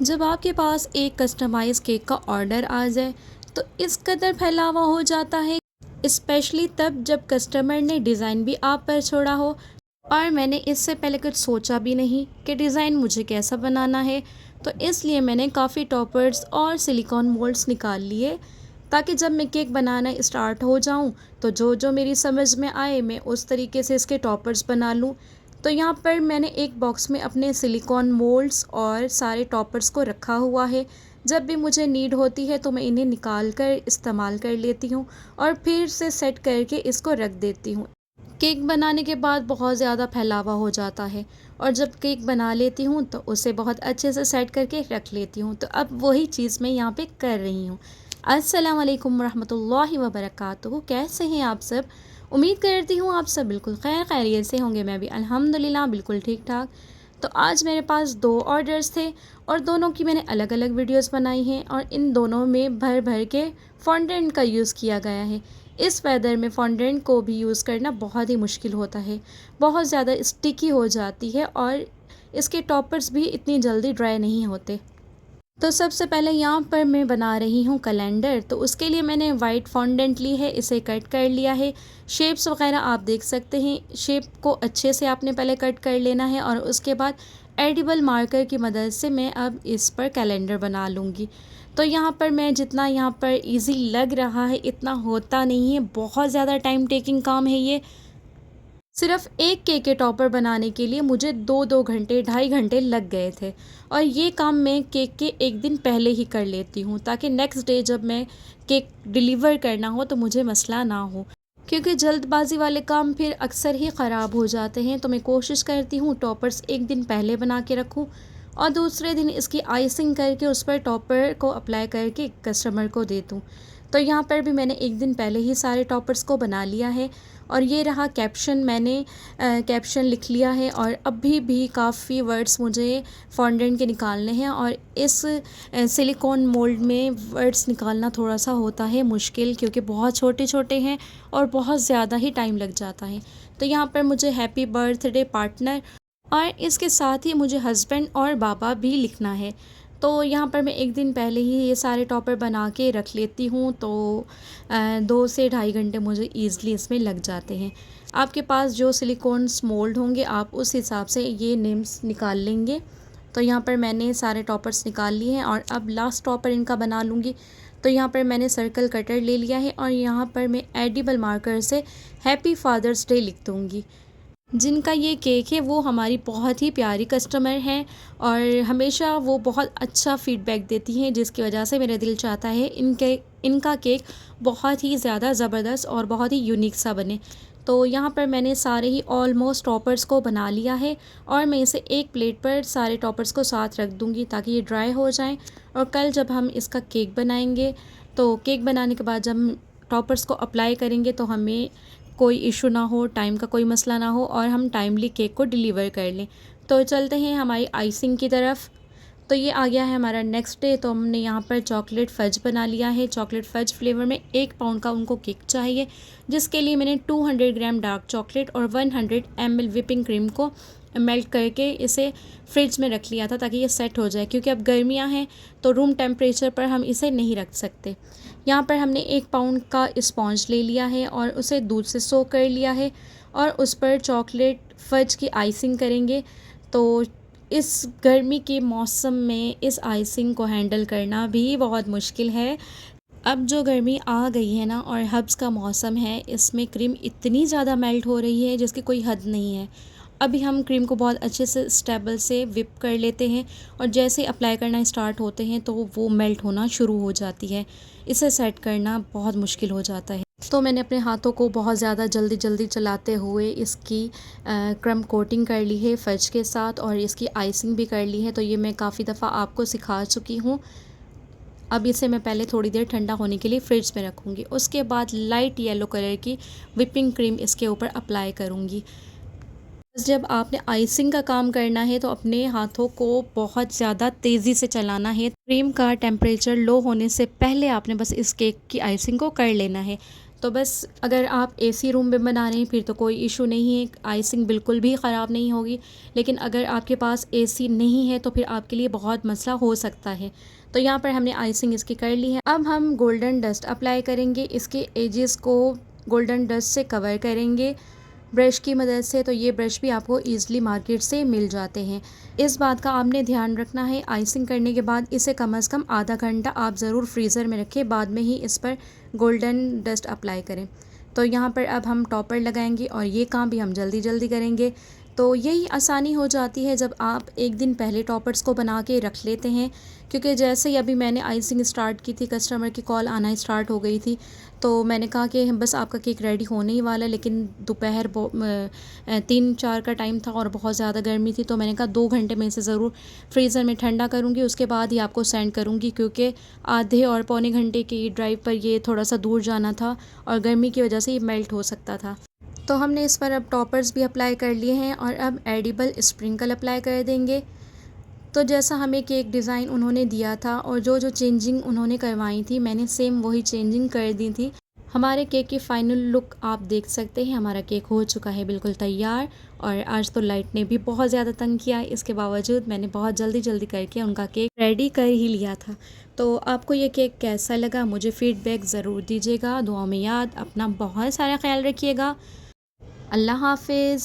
जब आपके पास एक कस्टमाइज़ केक का ऑर्डर आ जाए तो इस कदर फैलावा हो जाता है, स्पेशली तब जब कस्टमर ने डिज़ाइन भी आप पर छोड़ा हो और मैंने इससे पहले कुछ सोचा भी नहीं कि डिज़ाइन मुझे कैसा बनाना है। तो इसलिए मैंने काफ़ी टॉपर्स और सिलिकॉन मोल्ड्स निकाल लिए ताकि जब मैं केक बनाना स्टार्ट हो जाऊं तो जो जो मेरी समझ में आए मैं उस तरीके से इसके टॉपर्स बना लूं। तो यहाँ पर मैंने एक बॉक्स में अपने सिलिकॉन मोल्ड्स और सारे टॉपर्स को रखा हुआ है। जब भी मुझे नीड होती है तो मैं इन्हें निकाल कर इस्तेमाल कर लेती हूँ और फिर से सेट करके इसको रख देती हूँ। केक बनाने के बाद बहुत ज़्यादा फैलावा हो जाता है और जब केक बना लेती हूँ तो उसे बहुत अच्छे से सेट करके रख लेती हूँ। तो अब वही चीज़ मैं यहाँ पे कर रही हूँ। अस्सलाम वालेकुम रहमतुल्लाहि व बरकातुहू। कैसे हैं आप सब? उम्मीद करती हूँ आप सब बिल्कुल खैरियत से होंगे। मैं भी अल्हम्दुलिल्लाह बिल्कुल ठीक ठाक। तो आज मेरे पास 2 ऑर्डर्स थे और दोनों की मैंने अलग अलग वीडियोस बनाई हैं और इन दोनों में भर भर के फॉन्डेंट का यूज़ किया गया है। इस वेदर में फॉन्डेंट को भी यूज़ करना बहुत ही मुश्किल होता है, बहुत ज़्यादा स्टिकी हो जाती है और इसके टॉपर्स भी इतनी जल्दी ड्राई नहीं होते। तो सबसे पहले यहाँ पर मैं बना रही हूँ कैलेंडर। तो उसके लिए मैंने वाइट फॉन्डेंट ली है, इसे कट कर लिया है। शेप्स वगैरह आप देख सकते हैं, शेप को अच्छे से आपने पहले कट कर लेना है और उसके बाद एडिबल मार्कर की मदद से मैं अब इस पर कैलेंडर बना लूँगी। तो यहाँ पर मैं जितना यहाँ पर इजी लग रहा है इतना होता नहीं है, बहुत ज़्यादा टाइम टेकिंग काम है ये। सिर्फ़ एक केक के टॉपर बनाने के लिए मुझे 2-2 घंटे, ढाई घंटे लग गए थे और ये काम मैं केक के एक दिन पहले ही कर लेती हूँ ताकि नेक्स्ट डे जब मैं केक डिलीवर करना हो तो मुझे मसला ना हो। क्योंकि जल्दबाज़ी वाले काम फिर अक्सर ही ख़राब हो जाते हैं, तो मैं कोशिश करती हूँ टॉपर्स एक दिन पहले बना के रखूँ और दूसरे दिन इसकी आइसिंग करके उस पर टॉपर को अप्लाई करके कस्टमर को दे दूँ। तो यहाँ पर भी मैंने एक दिन पहले ही सारे टॉपर्स को बना लिया है और ये रहा कैप्शन। मैंने कैप्शन लिख लिया है और अभी भी काफ़ी वर्ड्स मुझे फॉन्डेंट के निकालने हैं और इस सिलिकॉन मोल्ड में वर्ड्स निकालना थोड़ा सा होता है मुश्किल, क्योंकि बहुत छोटे छोटे हैं और बहुत ज़्यादा ही टाइम लग जाता है। तो यहाँ पर मुझे हैप्पी बर्थडे पार्टनर और इसके साथ ही मुझे हस्बैंड और बाबा भी लिखना है। तो यहाँ पर मैं एक दिन पहले ही ये सारे टॉपर बना के रख लेती हूँ, तो 2 से ढाई घंटे मुझे ईज़िली इसमें लग जाते हैं। आपके पास जो सिलिकॉन्स मोल्ड होंगे आप उस हिसाब से ये नेम्स निकाल लेंगे। तो यहाँ पर मैंने सारे टॉपर्स निकाल लिए हैं और अब लास्ट टॉपर इनका बना लूँगी। तो यहाँ पर मैंने सर्कल कटर ले लिया है और यहाँ पर मैं एडिबल मार्कर से हैप्पी फादर्स डे लिख दूँगी। जिनका ये केक है वो हमारी बहुत ही प्यारी कस्टमर हैं और हमेशा वो बहुत अच्छा फ़ीडबैक देती हैं, जिसकी वजह से मेरा दिल चाहता है इनका केक बहुत ही ज़्यादा ज़बरदस्त और बहुत ही यूनिक सा बने। तो यहाँ पर मैंने सारे ही ऑलमोस्ट टॉपर्स को बना लिया है और मैं इसे एक प्लेट पर सारे टॉपर्स को साथ रख दूँगी ताकि ये ड्राई हो जाएं और कल जब हम इसका केक बनाएंगे तो केक बनाने के बाद जब हम टॉपर्स को अप्लाई करेंगे तो हमें कोई इशू ना हो, टाइम का कोई मसला ना हो और हम टाइमली केक को डिलीवर कर लें। तो चलते हैं हमारी आइसिंग की तरफ। तो ये आ गया है हमारा नेक्स्ट डे। तो हमने यहाँ पर चॉकलेट फ़ज बना लिया है। चॉकलेट फ़ज फ्लेवर में 1 पाउंड का उनको केक चाहिए, जिसके लिए मैंने 200 ग्राम डार्क चॉकलेट और 100 ml विपिंग क्रीम को मेल्ट करके इसे फ्रिज में रख लिया था ताकि ये सेट हो जाए, क्योंकि अब गर्मियाँ हैं तो रूम टेम्परेचर पर हम इसे नहीं रख सकते। यहाँ पर हमने 1 पाउंड का स्पॉन्ज ले लिया है और उसे दूध से सोक कर लिया है और उस पर चॉकलेट फ़ज की आइसिंग करेंगे। तो इस गर्मी के मौसम में इस आइसिंग को हैंडल करना भी बहुत मुश्किल है। अब जो गर्मी आ गई है ना और हब्स का मौसम है, इसमें क्रीम इतनी ज़्यादा मेल्ट हो रही है जिसकी कोई हद नहीं है। अभी हम क्रीम को बहुत अच्छे से स्टेबल से विप कर लेते हैं और जैसे अप्लाई करना स्टार्ट होते हैं तो वो मेल्ट होना शुरू हो जाती है। इसे सेट करना बहुत मुश्किल हो जाता है। तो मैंने अपने हाथों को बहुत ज़्यादा जल्दी जल्दी चलाते हुए इसकी क्रम कोटिंग कर ली है फ़ज के साथ और इसकी आइसिंग भी कर ली है। तो ये मैं काफ़ी दफ़ा आपको सिखा चुकी हूँ। अब इसे मैं पहले थोड़ी देर ठंडा होने के लिए फ्रिज में रखूँगी। उसके बाद लाइट येलो कलर की विपिंग क्रीम इसके ऊपर अप्लाई करूँगी। जब आपने आइसिंग का काम करना है तो अपने हाथों को बहुत ज़्यादा तेज़ी से चलाना है। क्रीम का टेम्परेचर लो होने से पहले आपने बस इस केक की आइसिंग को कर लेना है। तो बस अगर आप एसी रूम में बना रहे हैं फिर तो कोई इशू नहीं है, आइसिंग बिल्कुल भी ख़राब नहीं होगी। लेकिन अगर आपके पास एसी नहीं है तो फिर आपके लिए बहुत मसला हो सकता है। तो यहाँ पर हमने आइसिंग इसकी कर ली है। अब हम गोल्डन डस्ट अप्लाई करेंगे, इसके एजेस को गोल्डन डस्ट से कवर करेंगे ब्रश की मदद से। तो ये ब्रश भी आपको ईज़िली मार्केट से मिल जाते हैं। इस बात का आपने ध्यान रखना है, आइसिंग करने के बाद इसे कम से कम आधा घंटा आप ज़रूर फ्रीज़र में रखें, बाद में ही इस पर गोल्डन डस्ट अप्लाई करें। तो यहाँ पर अब हम टॉपर लगाएंगे और ये काम भी हम जल्दी जल्दी करेंगे। तो यही आसानी हो जाती है जब आप एक दिन पहले टॉपर्स को बना के रख लेते हैं, क्योंकि जैसे ही अभी मैंने आइसिंग स्टार्ट की थी कस्टमर की कॉल आना स्टार्ट हो गई थी। तो मैंने कहा कि बस आपका केक रेडी होने ही वाला है, लेकिन दोपहर 3-4 का टाइम था और बहुत ज़्यादा गर्मी थी। तो मैंने कहा 2 घंटे में इसे ज़रूर फ्रीज़र में ठंडा करूँगी, उसके बाद ही आपको सेंड करूँगी, क्योंकि आधे और पौने घंटे की ड्राइव पर ये थोड़ा सा दूर जाना था और गर्मी की वजह से ये मेल्ट हो सकता था। तो हमने इस पर अब टॉपर्स भी अप्लाई कर लिए हैं और अब एडिबल स्प्रिंकल अप्लाई कर देंगे। तो जैसा हमें केक डिज़ाइन उन्होंने दिया था और जो जो चेंजिंग उन्होंने करवाई थी मैंने सेम वही चेंजिंग कर दी थी। हमारे केक की फ़ाइनल लुक आप देख सकते हैं, हमारा केक हो चुका है बिल्कुल तैयार। और आज तो लाइट ने भी बहुत ज़्यादा तंग किया है, इसके बावजूद मैंने बहुत जल्दी जल्दी करके उनका केक रेडी कर ही लिया था। तो आपको ये केक कैसा लगा मुझे फ़ीडबैक ज़रूर दीजिएगा। दुआ में याद, अपना बहुत सारा ख्याल रखिएगा। अल्लाह हाफिज़।